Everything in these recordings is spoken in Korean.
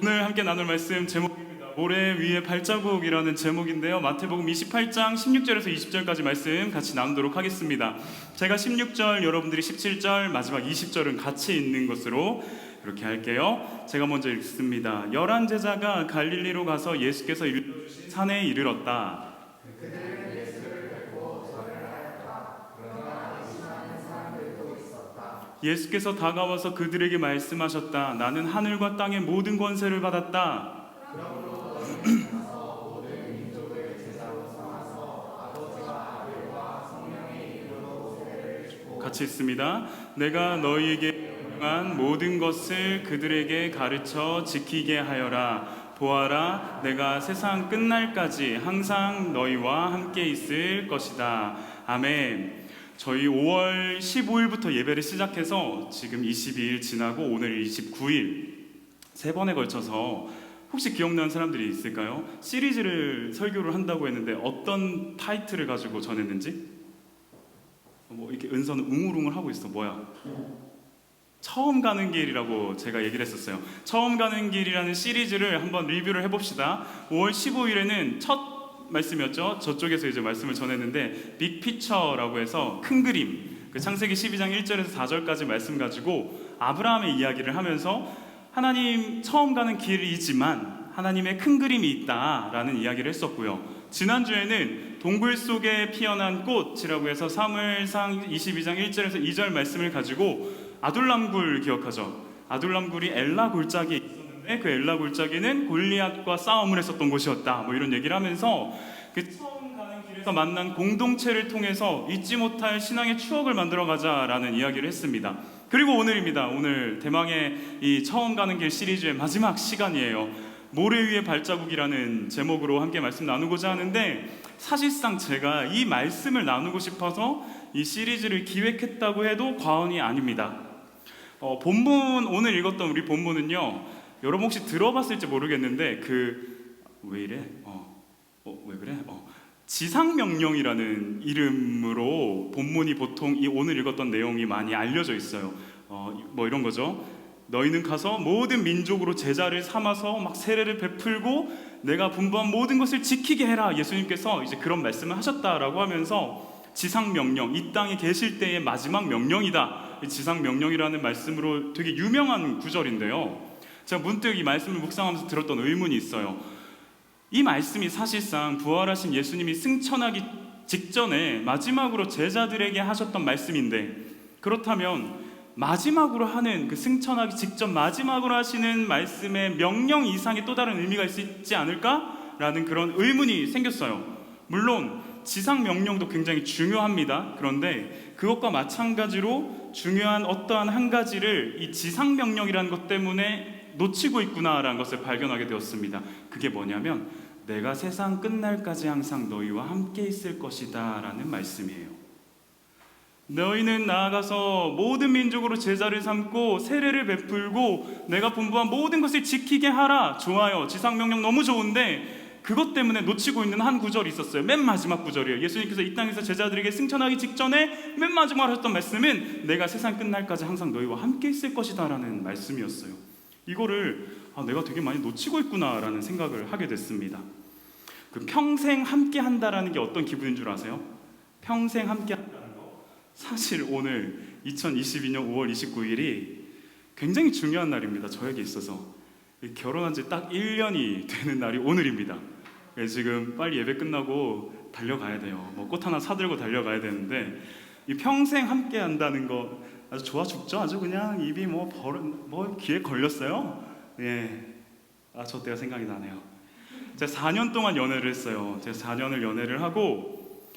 오늘 함께 나눌 말씀 제목입니다. 모래 위에 발자국이라는 제목인데요. 마태복음 28장 16절에서 20절까지 말씀 같이 나누도록 하겠습니다. 제가 16절, 여러분들이 17절, 마지막 20절은 같이 읽는 것으로 이렇게 할게요. 제가 먼저 읽습니다. 11 제자가 갈릴리로 가서 예수께서 일러주신 산에 이르렀다. 예수께서 다가와서 그들에게 말씀하셨다. 나는 하늘과 땅의 모든 권세를 받았다. 같이 있습니다. 내가 너희에게 명한 모든 것을 그들에게 가르쳐 지키게 하여라. 보아라, 내가 세상 끝날까지 항상 너희와 함께 있을 것이다. 아멘. 저희 5월 15일부터 예배를 시작해서 지금 22일 지나고 오늘 29일 세 번에 걸쳐서 혹시 기억나는 사람들이 있을까요? 시리즈를 설교를 한다고 했는데 어떤 타이틀을 가지고 전했는지? 뭐 이렇게 은서는 웅울웅울 하고 있어. 뭐야? 처음 가는 길이라고 제가 얘기를 했었어요. 처음 가는 길이라는 시리즈를 한번 리뷰를 해봅시다. 5월 15일에는 첫 말씀이었죠. 저쪽에서 이제 말씀을 전했는데 빅피처라고 해서 큰 그림, 그 창세기 12장 1절에서 4절까지 말씀 가지고 아브라함의 이야기를 하면서 하나님 처음 가는 길이지만 하나님의 큰 그림이 있다라는 이야기를 했었고요. 지난주에는 동굴 속에 피어난 꽃이라고 해서 사무엘상 22장 1절에서 2절 말씀을 가지고 아둘람굴 기억하죠? 아둘람굴이 엘라 골짜기에 있었는데 그 엘라 골짜기는 골리앗과 싸움을 했었던 곳이었다. 뭐 이런 얘기를 하면서 그 처음 가는 길에서 만난 공동체를 통해서 잊지 못할 신앙의 추억을 만들어가자라는 이야기를 했습니다. 그리고 오늘입니다. 오늘 대망의 이 처음 가는 길 시리즈의 마지막 시간이에요. 모래 위의 발자국이라는 제목으로 함께 말씀 나누고자 하는데 사실상 제가 이 말씀을 나누고 싶어서 이 시리즈를 기획했다고 해도 과언이 아닙니다. 본문 오늘 읽었던 우리 본문은요. 여러분 혹시 들어봤을지 모르겠는데 왜 이래? 왜 그래? 지상명령이라는 이름으로 본문이 보통 이 오늘 읽었던 내용이 많이 알려져 있어요. 뭐 이런 거죠. 너희는 가서 모든 민족으로 제자를 삼아서 막 세례를 베풀고 내가 분부한 모든 것을 지키게 해라. 예수님께서 이제 그런 말씀을 하셨다라고 하면서 지상명령, 이 땅에 계실 때의 마지막 명령이다. 이 지상명령이라는 말씀으로 되게 유명한 구절인데요. 제가 문득 이 말씀을 묵상하면서 들었던 의문이 있어요. 이 말씀이 사실상 부활하신 예수님이 승천하기 직전에 마지막으로 제자들에게 하셨던 말씀인데, 그렇다면 마지막으로 하는 그 승천하기 직전 마지막으로 하시는 말씀의 명령 이상의 또 다른 의미가 있지 않을까라는 그런 의문이 생겼어요. 물론 지상 명령도 굉장히 중요합니다. 그런데 그것과 마찬가지로 중요한 어떠한 한 가지를 이 지상 명령이라는 것 때문에 놓치고 있구나라는 것을 발견하게 되었습니다. 그게 뭐냐면 내가 세상 끝날까지 항상 너희와 함께 있을 것이다 라는 말씀이에요. 너희는 나아가서 모든 민족으로 제자를 삼고 세례를 베풀고 내가 분부한 모든 것을 지키게 하라. 좋아요. 지상명령 너무 좋은데 그것 때문에 놓치고 있는 한 구절이 있었어요. 맨 마지막 구절이에요. 예수님께서 이 땅에서 제자들에게 승천하기 직전에 맨 마지막으로 하셨던 말씀은 내가 세상 끝날까지 항상 너희와 함께 있을 것이다 라는 말씀이었어요. 이거를 내가 되게 많이 놓치고 있구나 라는 생각을 하게 됐습니다. 그 평생 함께 한다라는 게 어떤 기분인 줄 아세요? 평생 함께 한다는 거. 사실 오늘 2022년 5월 29일이 굉장히 중요한 날입니다. 저에게 있어서 결혼한 지 딱 1년이 되는 날이 오늘입니다. 지금 빨리 예배 끝나고 달려가야 돼요. 뭐 꽃 하나 사들고 달려가야 되는데 이 평생 함께 한다는 거 아주 좋아 죽죠. 아주 그냥 입이 뭐 귀에 걸렸어요. 예, 저 때가 생각이 나네요. 제가 4년 동안 연애를 했어요. 제가 4년을 연애를 하고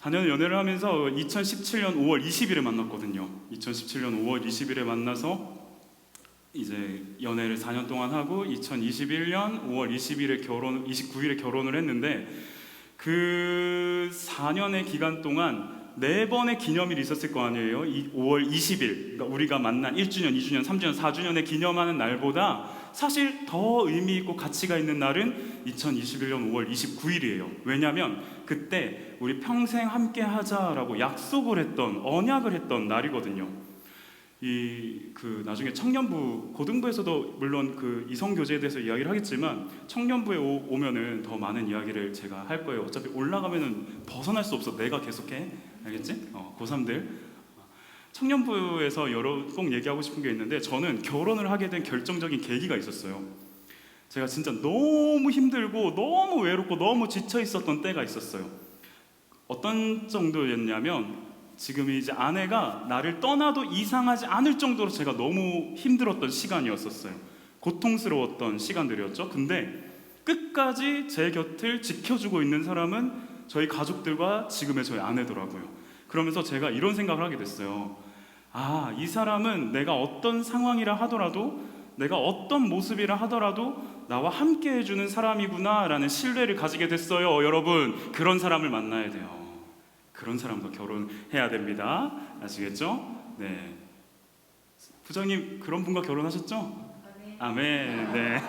4년을 연애를 하면서 2017년 5월 20일에 만났거든요. 2017년 5월 20일에 만나서 이제 연애를 4년 동안 하고 2021년 5월 29일에 결혼을 했는데 그 4년의 기간 동안 4번의 기념일이 있었을 거 아니에요. 5월 20일, 그러니까 우리가 만난 1주년, 2주년, 3주년, 4주년에 기념하는 날보다 사실 더 의미 있고 가치가 있는 날은 2021년 5월 29일이에요. 왜냐하면 그때 우리 평생 함께 하자라고 약속을 했던, 언약을 했던 날이거든요. 나중에 청년부 고등부에서도 물론 그 이성 교제에 대해서 이야기를 하겠지만 청년부에 오면은 더 많은 이야기를 제가 할 거예요. 어차피 올라가면은 벗어날 수 없어. 내가 계속해. 알겠지? 고3들 청년부에서 꼭 얘기하고 싶은 게 있는데, 저는 결혼을 하게 된 결정적인 계기가 있었어요. 제가 진짜 너무 힘들고 너무 외롭고 너무 지쳐 있었던 때가 있었어요. 어떤 정도였냐면, 지금 이제 아내가 나를 떠나도 이상하지 않을 정도로 제가 너무 힘들었던 시간이었었어요. 고통스러웠던 시간들이었죠. 근데 끝까지 제 곁을 지켜주고 있는 사람은 저희 가족들과 지금의 저희 아내더라고요. 그러면서 제가 이런 생각을 하게 됐어요. 아, 이 사람은 내가 어떤 상황이라 하더라도, 내가 어떤 모습이라 하더라도 나와 함께 해주는 사람이구나 라는 신뢰를 가지게 됐어요. 여러분, 그런 사람을 만나야 돼요. 그런 사람과 결혼해야 됩니다. 아시겠죠? 네. 부장님, 그런 분과 결혼하셨죠? 아멘. 네.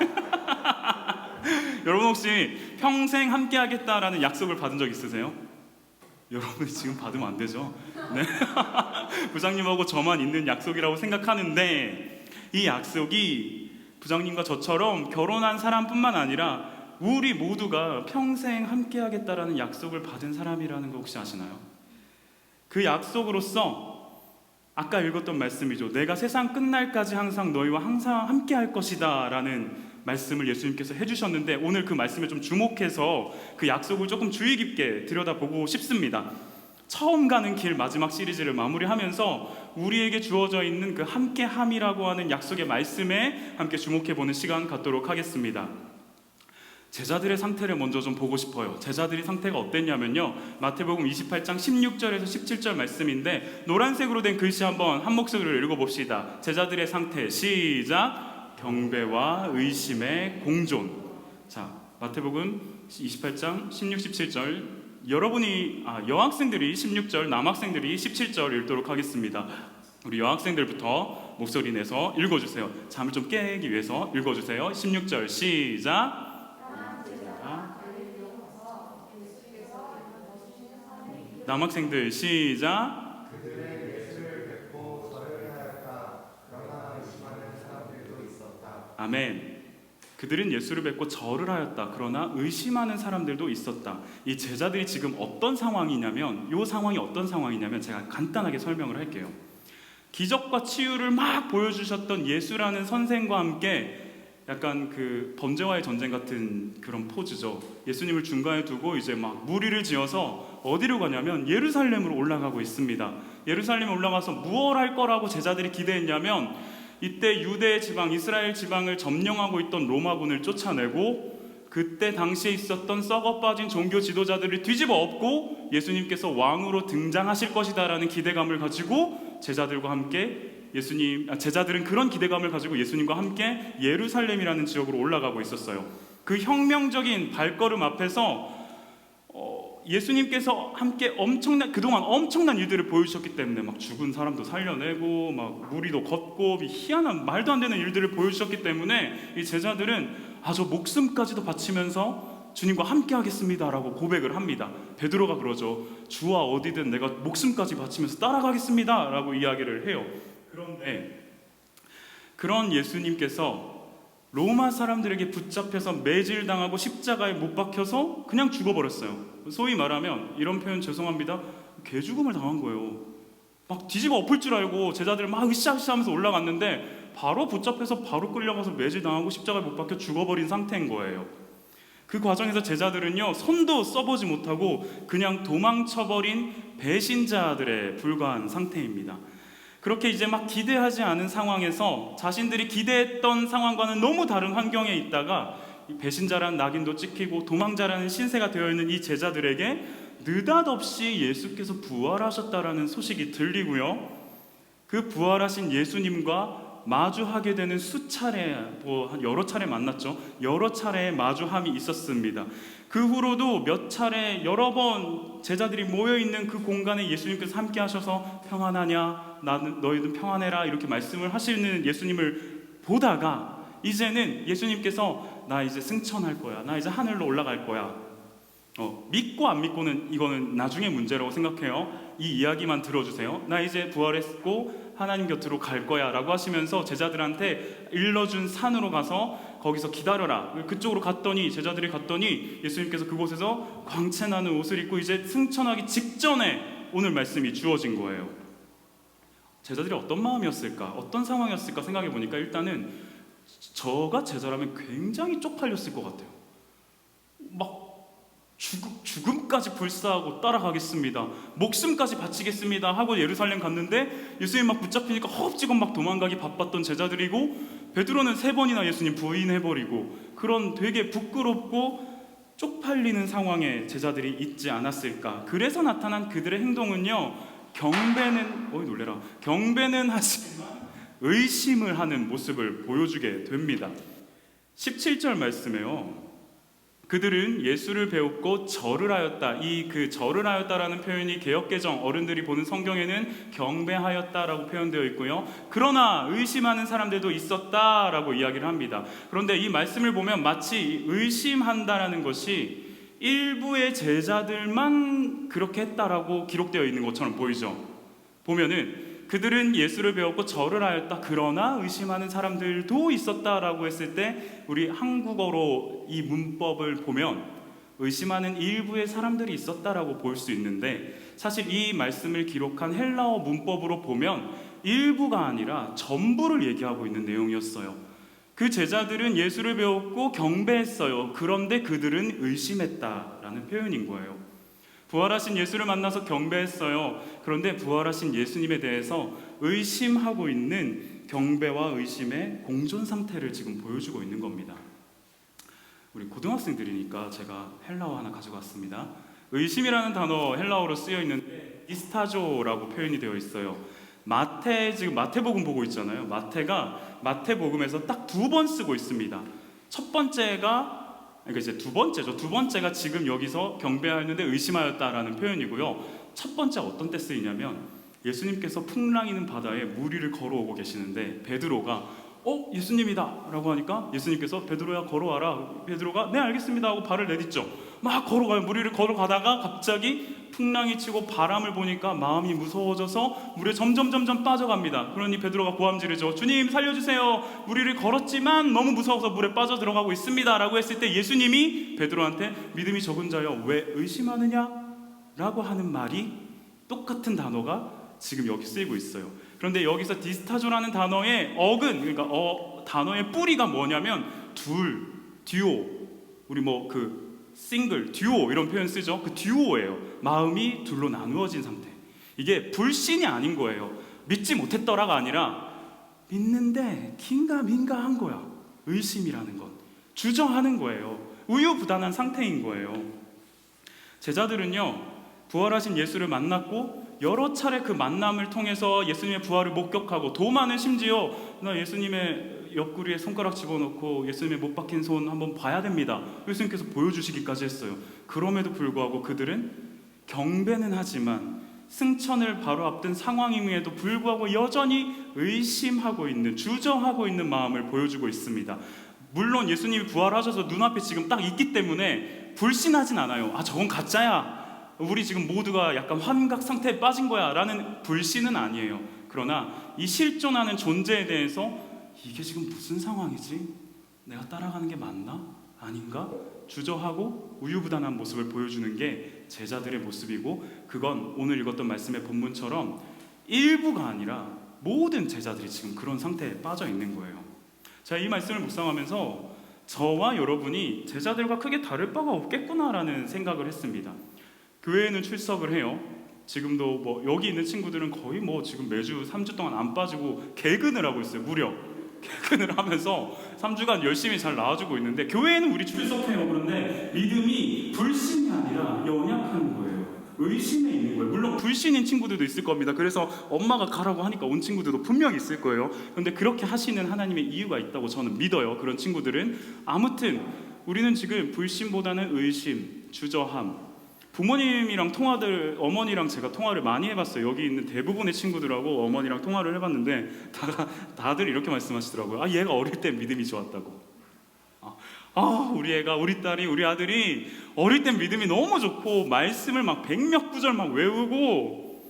여러분, 혹시 평생 함께 하겠다라는 약속을 받은 적 있으세요? 여러분, 지금 받으면 안 되죠? 네. 부장님하고 저만 있는 약속이라고 생각하는데, 이 약속이 부장님과 저처럼 결혼한 사람뿐만 아니라 우리 모두가 평생 함께 하겠다라는 약속을 받은 사람이라는 거 혹시 아시나요? 그 약속으로서 아까 읽었던 말씀이죠. 내가 세상 끝날까지 항상 너희와 항상 함께 할 것이다 라는 말씀을 예수님께서 해주셨는데, 오늘 그 말씀에 좀 주목해서 그 약속을 조금 주의 깊게 들여다보고 싶습니다. 처음 가는 길 마지막 시리즈를 마무리하면서 우리에게 주어져 있는 그 함께함이라고 하는 약속의 말씀에 함께 주목해보는 시간 갖도록 하겠습니다. 제자들의 상태를 먼저 좀 보고 싶어요. 제자들의 상태가 어땠냐면요, 마태복음 28장 16절에서 17절 말씀인데, 노란색으로 된 글씨 한번 한 목소리로 읽어봅시다. 제자들의 상태 시작. 경배와 의심의 공존. 자, 마태복음 28장 16, 17절 여학생들이 16절, 남학생들이 17절 읽도록 하겠습니다. 우리 여학생들부터 목소리 내서 읽어주세요. 잠을 좀 깨기 위해서 읽어주세요. 16절 시작. 남학생들 시작. 그들의 예수를 뵙고 절을 하였다. 그러나 의심하는 사람들도 있었다. 아멘. 그들은 예수를 뵙고 절을 하였다. 그러나 의심하는 사람들도 있었다. 이 제자들이 지금 어떤 상황이냐면, 이 상황이 어떤 상황이냐면 제가 간단하게 설명을 할게요. 기적과 치유를 막 보여주셨던 예수라는 선생과 함께 약간 그 범죄와의 전쟁 같은 그런 포즈죠. 예수님을 중간에 두고 이제 막 무리를 지어서 어디로 가냐면 예루살렘으로 올라가고 있습니다. 예루살렘에 올라가서 무엇 할 거라고 제자들이 기대했냐면, 이때 유대 지방, 이스라엘 지방을 점령하고 있던 로마군을 쫓아내고, 그때 당시에 있었던 썩어 빠진 종교 지도자들을 뒤집어 엎고 예수님께서 왕으로 등장하실 것이다 라는 기대감을 가지고 제자들과 함께 제자들은 그런 기대감을 가지고 예수님과 함께 예루살렘이라는 지역으로 올라가고 있었어요. 그 혁명적인 발걸음 앞에서 예수님께서 함께 그동안 엄청난 일들을 보여주셨기 때문에 막 죽은 사람도 살려내고 막 무리도 걷고 희한한 말도 안 되는 일들을 보여주셨기 때문에 이 제자들은 저 목숨까지도 바치면서 주님과 함께 하겠습니다라고 고백을 합니다. 베드로가 그러죠. 주와 어디든 내가 목숨까지 바치면서 따라가겠습니다 라고 이야기를 해요. 그런데 그런 예수님께서 로마 사람들에게 붙잡혀서 매질당하고 십자가에 못 박혀서 그냥 죽어버렸어요. 소위 말하면 이런 표현 죄송합니다, 개죽음을 당한 거예요. 막 뒤집어 엎을 줄 알고 제자들 막 으쌰으쌰 하면서 올라갔는데 바로 붙잡혀서 바로 끌려가서 매질당하고 십자가에 못 박혀 죽어버린 상태인 거예요. 그 과정에서 제자들은요, 손도 써보지 못하고 그냥 도망쳐버린 배신자들에 불과한 상태입니다. 그렇게 이제 막 기대하지 않은 상황에서 자신들이 기대했던 상황과는 너무 다른 환경에 있다가 배신자라는 낙인도 찍히고 도망자라는 신세가 되어있는 이 제자들에게 느닷없이 예수께서 부활하셨다라는 소식이 들리고요, 그 부활하신 예수님과 마주하게 되는 수차례, 여러 차례 만났죠. 여러 차례의 마주함이 있었습니다. 그 후로도 몇 차례 여러 번 제자들이 모여있는 그 공간에 예수님께서 함께 하셔서 평안하냐, 너희는 평안해라 이렇게 말씀을 하시는 예수님을 보다가 이제는 예수님께서 나 이제 승천할 거야, 나 이제 하늘로 올라갈 거야, 믿고 안 믿고는 이거는 나중에 문제라고 생각해요. 이 이야기만 들어주세요. 나 이제 부활했고 하나님 곁으로 갈 거야 라고 하시면서 제자들한테 일러준 산으로 가서 거기서 기다려라. 그쪽으로 갔더니, 제자들이 갔더니 예수님께서 그곳에서 광채나는 옷을 입고 이제 승천하기 직전에 오늘 말씀이 주어진 거예요. 제자들이 어떤 마음이었을까, 어떤 상황이었을까 생각해 보니까 일단은 저가 제자라면 굉장히 쪽팔렸을 것 같아요. 막 죽음까지 불사하고 따라가겠습니다, 목숨까지 바치겠습니다 하고 예루살렘 갔는데 예수님 막 붙잡히니까 허겁지겁 막 도망가기 바빴던 제자들이고, 베드로는 3번이나 예수님 부인해버리고, 그런 되게 부끄럽고 쪽팔리는 상황에 제자들이 있지 않았을까. 그래서 나타난 그들의 행동은요, 경배는 하지만 의심을 하는 모습을 보여주게 됩니다. 17절 말씀에요, 그들은 예수를 배웠고 절을 하였다. 이 그 절을 하였다라는 표현이 개역개정 어른들이 보는 성경에는 경배하였다라고 표현되어 있고요, 그러나 의심하는 사람들도 있었다라고 이야기를 합니다. 그런데 이 말씀을 보면 마치 의심한다라는 것이 일부의 제자들만 그렇게 했다라고 기록되어 있는 것처럼 보이죠. 보면은 그들은 예수를 배웠고 절을 하였다, 그러나 의심하는 사람들도 있었다라고 했을 때 우리 한국어로 이 문법을 보면 의심하는 일부의 사람들이 있었다라고 볼 수 있는데, 사실 이 말씀을 기록한 헬라어 문법으로 보면 일부가 아니라 전부를 얘기하고 있는 내용이었어요. 그 제자들은 예수를 배웠고 경배했어요. 그런데 그들은 의심했다라는 표현인 거예요. 부활하신 예수를 만나서 경배했어요. 그런데 부활하신 예수님에 대해서 의심하고 있는 경배와 의심의 공존 상태를 지금 보여주고 있는 겁니다. 우리 고등학생들이니까 제가 헬라어 하나 가지고 왔습니다. 의심이라는 단어 헬라어로 쓰여 있는데 디스타조라고 표현이 되어 있어요. 지금 마태복음 보고 있잖아요. 마태가 마태복음에서 딱 2번 쓰고 있습니다. 첫 번째가, 그러니까 이제 두 번째가 지금 여기서 경배하였는데 의심하였다라는 표현이고요. 첫 번째 어떤 때 쓰이냐면 예수님께서 풍랑이는 바다에 물 위를 걸어오고 계시는데 베드로가 예수님이다 라고 하니까 예수님께서 베드로야 걸어와라. 베드로가 네 알겠습니다 하고 발을 내딛죠. 막 걸어가요. 물 위를 걸어가다가 갑자기 풍랑이 치고 바람을 보니까 마음이 무서워져서 물에 점점 빠져갑니다. 그러니 베드로가 고함지르죠. 주님 살려주세요. 물 위를 걸었지만 너무 무서워서 물에 빠져 들어가고 있습니다 라고 했을 때 예수님이 베드로한테 믿음이 적은 자여 왜 의심하느냐 라고 하는 말이, 똑같은 단어가 지금 여기 쓰이고 있어요. 그런데 여기서 디스타조라는 단어의 그러니까 단어의 뿌리가 뭐냐면 듀오, 우리 싱글, 듀오 이런 표현 쓰죠. 그 듀오예요. 마음이 둘로 나누어진 상태. 이게 불신이 아닌 거예요. 믿지 못했더라가 아니라 믿는데 긴가민가 한 거야. 의심이라는 건 주저하는 거예요. 우유부단한 상태인 거예요. 제자들은요, 부활하신 예수를 만났고 여러 차례 그 만남을 통해서 예수님의 부활을 목격하고, 도마는 심지어 나 예수님의 옆구리에 손가락 집어넣고 예수님의 못 박힌 손 한번 봐야 됩니다, 예수님께서 보여주시기까지 했어요. 그럼에도 불구하고 그들은 경배는 하지만 승천을 바로 앞둔 상황임에도 불구하고 여전히 의심하고 있는, 주저하고 있는 마음을 보여주고 있습니다. 물론 예수님이 부활하셔서 눈앞에 지금 딱 있기 때문에 불신하진 않아요. 저건 가짜야, 우리 지금 모두가 약간 환각 상태에 빠진 거야 라는 불신은 아니에요. 그러나 이 실존하는 존재에 대해서 이게 지금 무슨 상황이지? 내가 따라가는 게 맞나? 아닌가? 주저하고 우유부단한 모습을 보여주는 게 제자들의 모습이고, 그건 오늘 읽었던 말씀의 본문처럼 일부가 아니라 모든 제자들이 지금 그런 상태에 빠져 있는 거예요. 제가 이 말씀을 묵상하면서 저와 여러분이 제자들과 크게 다를 바가 없겠구나라는 생각을 했습니다. 교회에는 출석을 해요. 지금도 여기 있는 친구들은 거의 지금 매주 3주 동안 안 빠지고 개근을 하고 있어요. 무려 개근을 하면서 3주간 열심히 잘 나와주고 있는데, 교회에는 우리 출석해요. 그런데 믿음이 불신이 아니라 연약한 거예요. 의심에 있는 거예요. 물론 불신인 친구들도 있을 겁니다. 그래서 엄마가 가라고 하니까 온 친구들도 분명히 있을 거예요. 그런데 그렇게 하시는 하나님의 이유가 있다고 저는 믿어요. 그런 친구들은. 아무튼 우리는 지금 불신보다는 의심, 주저함, 부모님이랑 어머니랑 제가 통화를 많이 해봤어요. 여기 있는 대부분의 친구들하고 어머니랑 통화를 해봤는데 다들 이렇게 말씀하시더라고요. 얘가 어릴 때 믿음이 좋았다고. 우리 딸이, 우리 아들이 어릴 땐 믿음이 너무 좋고 말씀을 막 백몇 구절 막 외우고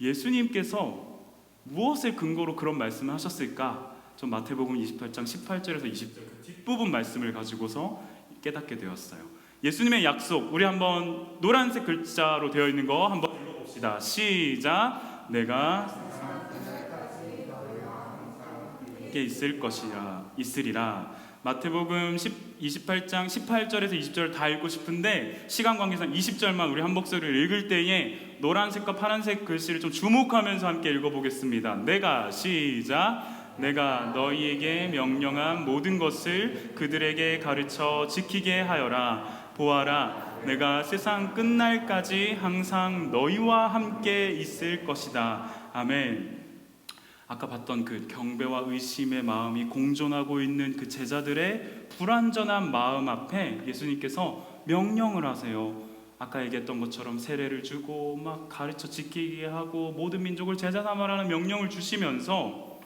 예수님께서 무엇을 근거로 그런 말씀을 하셨을까? 전 마태복음 28장 18절에서 20절 그 뒷부분 말씀을 가지고서 깨닫게 되었어요. 예수님의 약속, 우리 한번 노란색 글자로 되어 있는 거 한번 읽어봅시다. 시작. 내가 함께 있으리라. 마태복음 28장 18절에서 20절을 다 읽고 싶은데 시간 관계상 20절만 우리 한 목소리를 읽을 때에 노란색과 파란색 글씨를 좀 주목하면서 함께 읽어보겠습니다. 내가 너희에게 명령한 모든 것을 그들에게 가르쳐 지키게 하여라. 보아라, 내가 세상 끝날까지 항상 너희와 함께 있을 것이다. 아멘. 아까 봤던 그 경배와 의심의 마음이 공존하고 있는 그 제자들의 불완전한 마음 앞에 예수님께서 명령을 하세요. 아까 얘기했던 것처럼 세례를 주고 막 가르쳐 지키게 하고 모든 민족을 제자 삼으라는 명령을 주시면서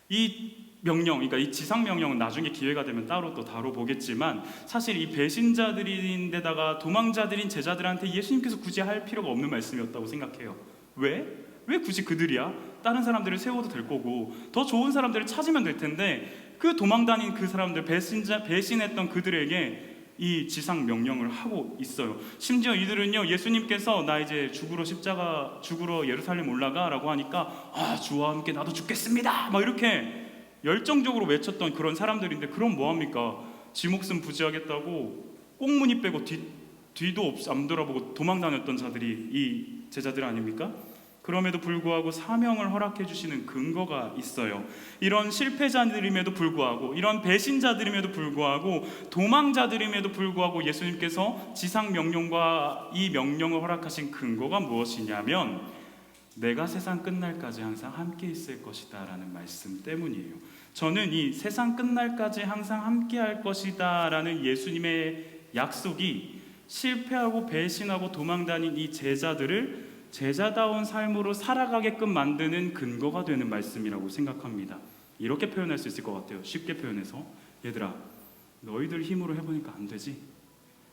이 명령, 그러니까 이 지상 명령은 나중에 기회가 되면 따로 또 다뤄보겠지만 사실 이 배신자들인데다가 도망자들인 제자들한테 예수님께서 굳이 할 필요가 없는 말씀이었다고 생각해요. 왜? 왜 굳이 그들이야? 다른 사람들을 세워도 될 거고 더 좋은 사람들을 찾으면 될 텐데 그 도망다닌 그 사람들, 배신했던 그들에게 이 지상 명령을 하고 있어요. 심지어 이들은요, 예수님께서 나 이제 죽으러 예루살렘 올라가라고 하니까 주와 함께 나도 죽겠습니다 막 이렇게 열정적으로 외쳤던 그런 사람들인데, 그럼 뭐합니까? 지 목숨 부지하겠다고 꽁무니 빼고 뒤도 안 돌아보고 도망 다녔던 자들이 이 제자들 아닙니까? 그럼에도 불구하고 사명을 허락해 주시는 근거가 있어요. 이런 실패자들임에도 불구하고, 이런 배신자들임에도 불구하고, 도망자들임에도 불구하고 예수님께서 지상 명령과 이 명령을 허락하신 근거가 무엇이냐면 내가 세상 끝날까지 항상 함께 있을 것이다 라는 말씀 때문이에요. 저는 이 세상 끝날까지 항상 함께 할 것이다 라는 예수님의 약속이 실패하고 배신하고 도망다닌 이 제자들을 제자다운 삶으로 살아가게끔 만드는 근거가 되는 말씀이라고 생각합니다. 이렇게 표현할 수 있을 것 같아요. 쉽게 표현해서, 얘들아, 너희들 힘으로 해보니까 안 되지.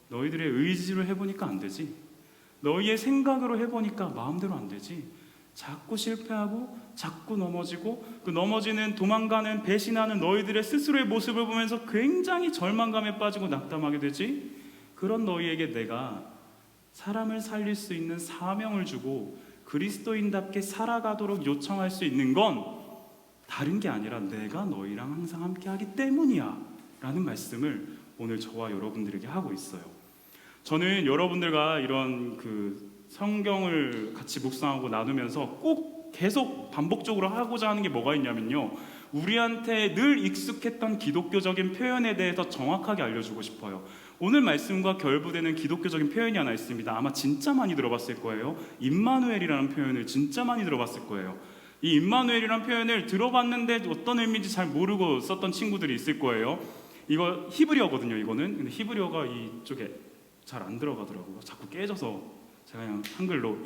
너희들의 의지로 해보니까 안 되지. 너희의 생각으로 해보니까 마음대로 안 되지. 자꾸 실패하고 자꾸 넘어지고, 그 넘어지는, 도망가는, 배신하는 너희들의 스스로의 모습을 보면서 굉장히 절망감에 빠지고 낙담하게 되지. 그런 너희에게 내가 사람을 살릴 수 있는 사명을 주고 그리스도인답게 살아가도록 요청할 수 있는 건 다른 게 아니라 내가 너희랑 항상 함께 하기 때문이야 라는 말씀을 오늘 저와 여러분들에게 하고 있어요. 저는 여러분들과 이런 그 성경을 같이 묵상하고 나누면서 꼭 계속 반복적으로 하고자 하는 게 뭐가 있냐면요, 우리한테 늘 익숙했던 기독교적인 표현에 대해서 정확하게 알려주고 싶어요. 오늘 말씀과 결부되는 기독교적인 표현이 하나 있습니다. 아마 진짜 많이 들어봤을 거예요. 임마누엘이라는 표현을 진짜 많이 들어봤을 거예요. 이 임마누엘이라는 표현을 들어봤는데 어떤 의미인지 잘 모르고 썼던 친구들이 있을 거예요. 이거 히브리어거든요. 이거는. 근데 히브리어가 이쪽에 잘 안 들어가더라고요. 자꾸 깨져서 제가 그냥 한글로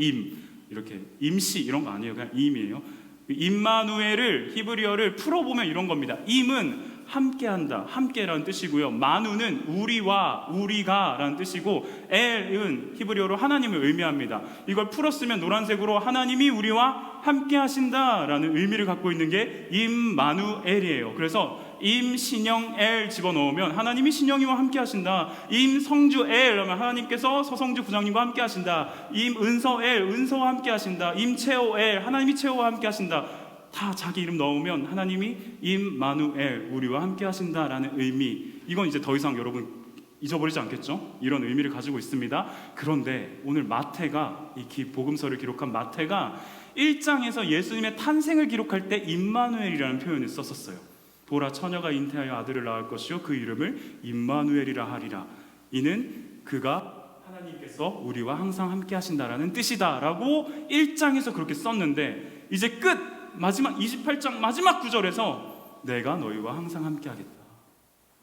이렇게 임시 이런 거 아니에요. 그냥 임이에요. 임마누엘을 히브리어를 풀어보면 이런 겁니다. 임은 함께한다, 함께라는 뜻이고요. 마누는 우리와, 우리가 라는 뜻이고, 엘은 히브리어로 하나님을 의미합니다. 이걸 풀었으면 노란색으로 하나님이 우리와 함께 하신다 라는 의미를 갖고 있는 게 임마누엘이에요. 그래서 임신영엘 집어넣으면 하나님이 신영이와 함께 하신다. 임성주엘 하면 하나님께서 서성주 부장님과 함께 하신다. 임은서엘, 은서와 함께 하신다. 임채오엘, 하나님이 채오와 함께 하신다. 다 자기 이름 넣으면 하나님이 임마누엘, 우리와 함께 하신다라는 의미. 이건 이제 더 이상 여러분 잊어버리지 않겠죠? 이런 의미를 가지고 있습니다. 그런데 오늘 마태가, 이 복음서를 기록한 마태가 1장에서 예수님의 탄생을 기록할 때 임마누엘이라는 표현을 썼었어요. 보라, 처녀가 잉태하여 아들을 낳을 것이요 그 이름을 임마누엘이라 하리라. 이는 그가 하나님께서 우리와 항상 함께 하신다라는 뜻이다 라고 1장에서 그렇게 썼는데, 이제 끝! 마지막 28장 마지막 구절에서 내가 너희와 항상 함께 하겠다,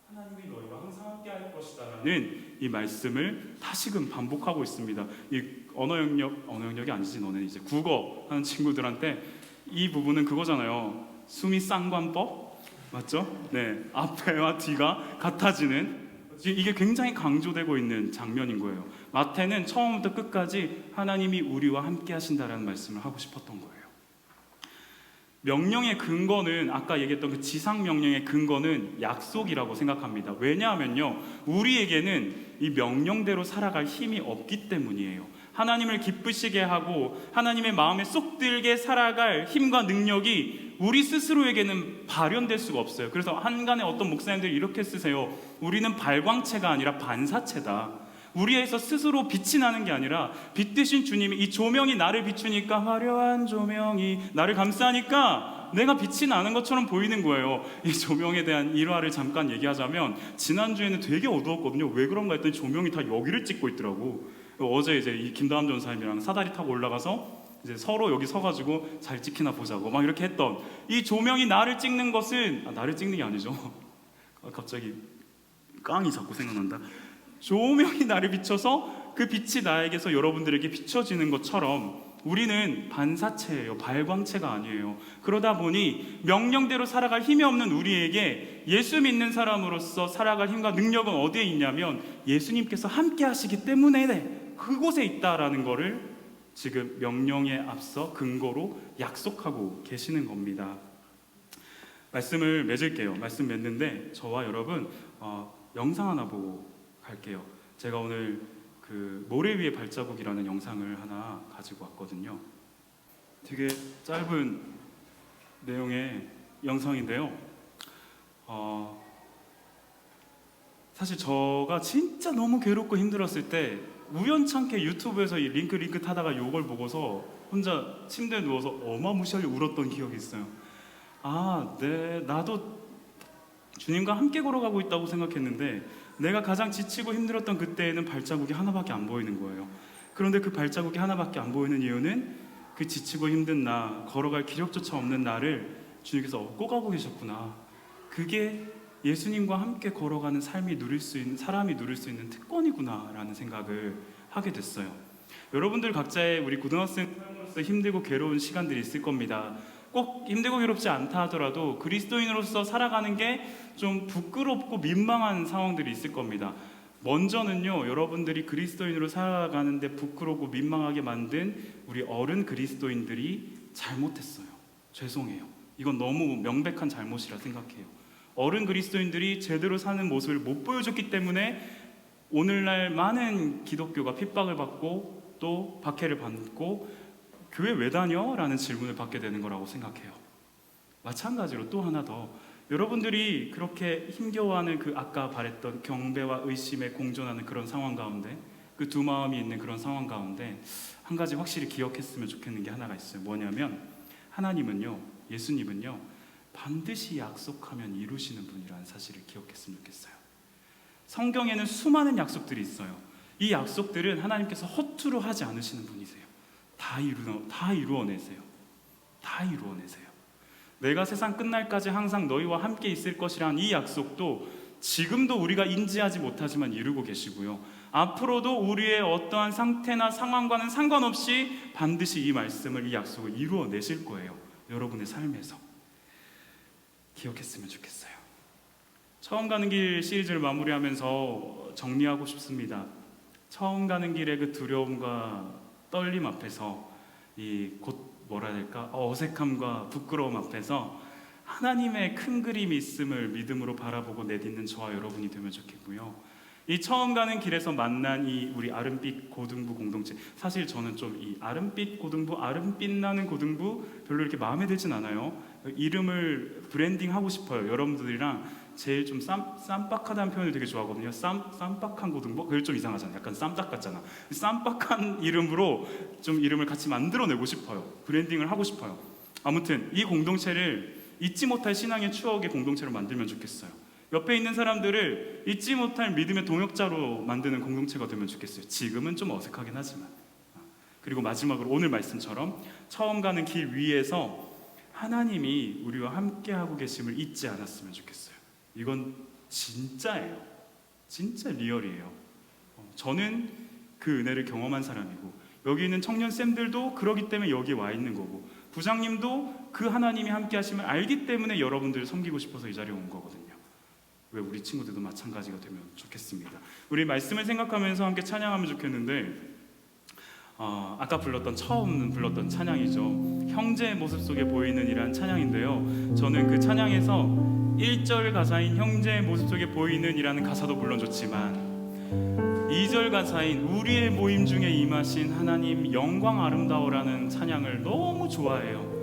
하나님이 너희와 항상 함께 할 것이다 라는 이 말씀을 다시금 반복하고 있습니다. 이 언어 영역이 아니지, 너는 이제 국어 하는 친구들한테 이 부분은 그거잖아요. 수미 쌍관법 맞죠? 네, 앞에와 뒤가 같아지는, 이게 굉장히 강조되고 있는 장면인 거예요. 마태는 처음부터 끝까지 하나님이 우리와 함께 하신다라는 말씀을 하고 싶었던 거예요. 명령의 근거는 아까 얘기했던 그 지상 명령의 근거는 약속이라고 생각합니다. 왜냐하면요, 우리에게는 이 명령대로 살아갈 힘이 없기 때문이에요. 하나님을 기쁘시게 하고 하나님의 마음에 쏙 들게 살아갈 힘과 능력이 우리 스스로에게는 발현될 수가 없어요. 그래서 한간에 어떤 목사님들이 이렇게 쓰세요. 우리는 발광체가 아니라 반사체다. 우리에서 스스로 빛이 나는 게 아니라 빛 대신 주님이, 이 조명이 나를 비추니까, 화려한 조명이 나를 감싸니까 내가 빛이 나는 것처럼 보이는 거예요. 이 조명에 대한 일화를 잠깐 얘기하자면, 지난주에는 되게 어두웠거든요. 왜 그런가 했더니 조명이 다 여기를 찍고 있더라고. 어제 이제 이 김다함 전사님이랑 사다리 타고 올라가서 이제 서로 여기 서가지고 잘 찍히나 보자고 막 이렇게 했던, 이 조명이 나를 찍는 것은, 나를 찍는 게 아니죠. 갑자기 깡이 자꾸 생각난다. 조명이 나를 비춰서 그 빛이 나에게서 여러분들에게 비춰지는 것처럼 우리는 반사체예요. 발광체가 아니에요. 그러다 보니 명령대로 살아갈 힘이 없는 우리에게 예수 믿는 사람으로서 살아갈 힘과 능력은 어디에 있냐면 예수님께서 함께 하시기 때문에 그곳에 있다라는 거를 지금 명령에 앞서 근거로 약속하고 계시는 겁니다. 말씀을 맺을게요. 말씀 맺는데 저와 여러분 영상 하나 보고 갈게요. 제가 오늘 그 모래 위의 발자국이라는 영상을 하나 가지고 왔거든요. 되게 짧은 내용의 영상인데요. 사실 저가 진짜 너무 괴롭고 힘들었을 때 우연찮게 유튜브에서 이 링크 타다가 요걸 보고서 혼자 침대에 누워서 어마무시하게 울었던 기억이 있어요. 나도 주님과 함께 걸어가고 있다고 생각했는데 내가 가장 지치고 힘들었던 그때에는 발자국이 하나밖에 안 보이는 거예요. 그런데 그 발자국이 하나밖에 안 보이는 이유는 그 지치고 힘든 나, 걸어갈 기력조차 없는 나를 주님께서 업고 가고 계셨구나. 그게 예수님과 함께 걸어가는 사람이 누릴 수 있는 특권이구나라는 생각을 하게 됐어요. 여러분들 각자의 우리 고등학생으로서 힘들고 괴로운 시간들이 있을 겁니다. 꼭 힘들고 괴롭지 않다 하더라도 그리스도인으로서 살아가는 게 좀 부끄럽고 민망한 상황들이 있을 겁니다. 먼저는요, 여러분들이 그리스도인으로 살아가는데 부끄럽고 민망하게 만든 우리 어른 그리스도인들이 잘못했어요. 죄송해요. 이건 너무 명백한 잘못이라 생각해요. 어른 그리스도인들이 제대로 사는 모습을 못 보여줬기 때문에 오늘날 많은 기독교가 핍박을 받고 또 박해를 받고 교회 왜 다녀? 라는 질문을 받게 되는 거라고 생각해요. 마찬가지로 또 하나 더, 여러분들이 그렇게 힘겨워하는 그 아까 말했던 경배와 의심에 공존하는 그런 상황 가운데, 그 두 마음이 있는 그런 상황 가운데 한 가지 확실히 기억했으면 좋겠는 게 하나가 있어요. 뭐냐면 하나님은요, 예수님은요, 반드시 약속하면 이루시는 분이라는 사실을 기억했으면 좋겠어요. 성경에는 수많은 약속들이 있어요. 이 약속들은 하나님께서 허투루 하지 않으시는 분이세요. 다 이루어내세요. 다 이루어내세요. 내가 세상 끝날까지 항상 너희와 함께 있을 것이라는 이 약속도 지금도 우리가 인지하지 못하지만 이루고 계시고요. 앞으로도 우리의 어떠한 상태나 상황과는 상관없이 반드시 이 말씀을, 이 약속을 이루어내실 거예요. 여러분의 삶에서. 기억했으면 좋겠어요. 처음 가는 길 시리즈를 마무리하면서 정리하고 싶습니다. 처음 가는 길의 그 두려움과 떨림 앞에서 어색함과 부끄러움 앞에서 하나님의 큰 그림이 있음을 믿음으로 바라보고 내딛는 저와 여러분이 되면 좋겠고요. 이 처음 가는 길에서 만난 이 우리 아름빛 고등부 공동체, 사실 저는 좀 이 아름빛 고등부, 아름빛 나는 고등부 별로 이렇게 마음에 들진 않아요. 이름을 브랜딩하고 싶어요. 여러분들이랑 제일 좀 쌈박하다는 표현을 되게 좋아하거든요. 쌈박한 고등부? 그게 좀 이상하잖아요. 약간 쌈딱 같잖아. 쌈박한 이름으로 좀 이름을 같이 만들어내고 싶어요. 브랜딩을 하고 싶어요. 아무튼 이 공동체를 잊지 못할 신앙의 추억의 공동체로 만들면 좋겠어요. 옆에 있는 사람들을 잊지 못할 믿음의 동역자로 만드는 공동체가 되면 좋겠어요. 지금은 좀 어색하긴 하지만. 그리고 마지막으로 오늘 말씀처럼 처음 가는 길 위에서 하나님이 우리와 함께하고 계심을 잊지 않았으면 좋겠어요. 이건 진짜예요. 진짜 리얼이에요. 저는 그 은혜를 경험한 사람이고, 여기 있는 청년쌤들도 그러기 때문에 여기 와 있는 거고, 부장님도 그 하나님이 함께 하심을 알기 때문에 여러분들을 섬기고 싶어서 이 자리에 온 거거든요. 왜 우리 친구들도 마찬가지가 되면 좋겠습니다. 우리 말씀을 생각하면서 함께 찬양하면 좋겠는데 아까 처음 불렀던 찬양이죠. 형제의 모습 속에 보이는 이란 찬양인데요, 저는 그 찬양에서 1절 가사인 형제의 모습 속에 보이는 이라는 가사도 물론 좋지만 2절 가사인 우리의 모임 중에 임하신 하나님 영광 아름다워라는 찬양을 너무 좋아해요.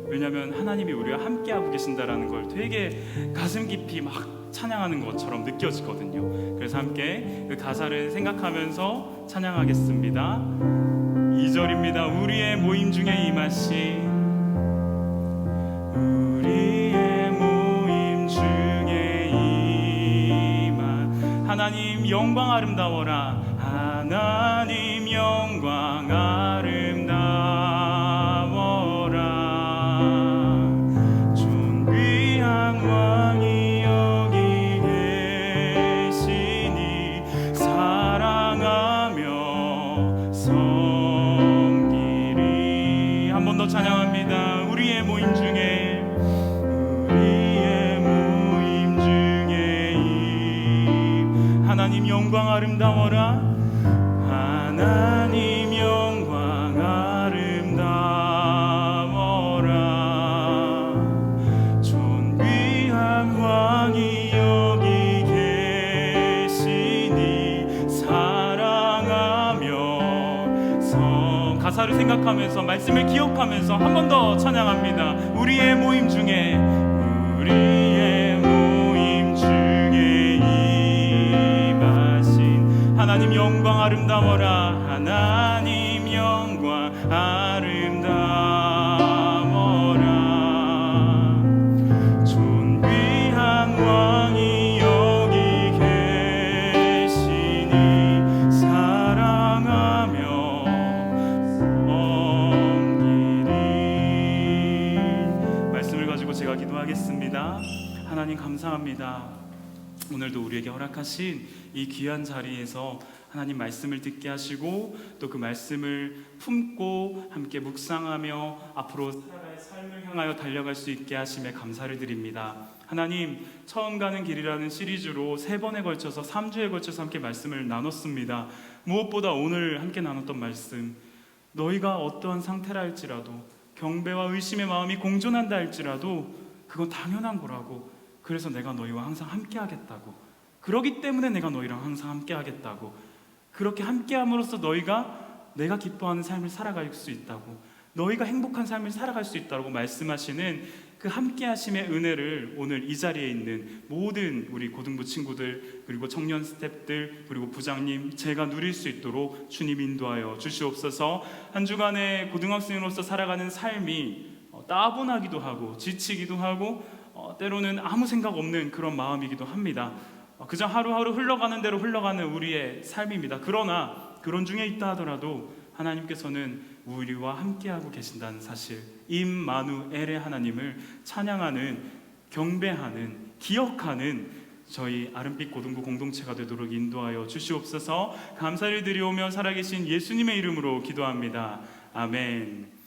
왜냐하면 하나님이 우리와 함께하고 계신다라는 걸 되게 가슴 깊이 막 찬양하는 것처럼 느껴지거든요. 그래서 함께 그 가사를 생각하면서 찬양하겠습니다. 2절입니다. 우리의 모임 중에 임하신, 우리의 모임 중에 임한 하나님 영광 아름다워라. 하나님 영광 아름다워라. 존귀한 왕이 여기 계시니 사랑하며 섬기리. 한 번 더 찬양합니다. 우리의 모임 중에, 우리의 모임 중에 하나님 영광 아름다워라. 하나님 영광 아름다워라. 존귀한 왕이 여기 계시니 사랑하며 가사를 생각하면서 말씀을 기억하면서 한 번 더 찬양합니다. 우리의 모임 중에, 우리의 모임 중에 임하신 하나님 영광 아름다워라. 하나님 영광 아름다워라. 존귀한 왕이 여기 계시니 사랑하며 섬기리. 말씀을 가지고 제가 기도하겠습니다. 하나님 감사합니다. 오늘도 우리에게 허락하신 이 귀한 자리에서 하나님 말씀을 듣게 하시고 또 그 말씀을 품고 함께 묵상하며 앞으로 살아갈 삶을 향하여 달려갈 수 있게 하심에 감사를 드립니다. 하나님, 처음 가는 길이라는 시리즈로 3번에 걸쳐서 3주에 걸쳐서 함께 말씀을 나눴습니다. 무엇보다 오늘 함께 나눴던 말씀, 너희가 어떠한 상태라 할지라도, 경배와 의심의 마음이 공존한다 할지라도 그건 당연한 거라고, 그래서 내가 너희와 항상 함께 하겠다고, 그러기 때문에 내가 너희랑 항상 함께 하겠다고, 그렇게 함께 함으로써 너희가 내가 기뻐하는 삶을 살아갈 수 있다고, 너희가 행복한 삶을 살아갈 수 있다고 말씀하시는 그 함께 하심의 은혜를 오늘 이 자리에 있는 모든 우리 고등부 친구들, 그리고 청년 스태프들, 그리고 부장님, 제가 누릴 수 있도록 주님 인도하여 주시옵소서. 한 주간의 고등학생으로서 살아가는 삶이 따분하기도 하고 지치기도 하고 때로는 아무 생각 없는 그런 마음이기도 합니다. 그저 하루하루 흘러가는 대로 흘러가는 우리의 삶입니다. 그러나 그런 중에 있다 하더라도 하나님께서는 우리와 함께하고 계신다는 사실, 임마누엘의 하나님을 찬양하는, 경배하는, 기억하는 저희 아름빛 고등부 공동체가 되도록 인도하여 주시옵소서. 감사를 드리오며 살아계신 예수님의 이름으로 기도합니다. 아멘.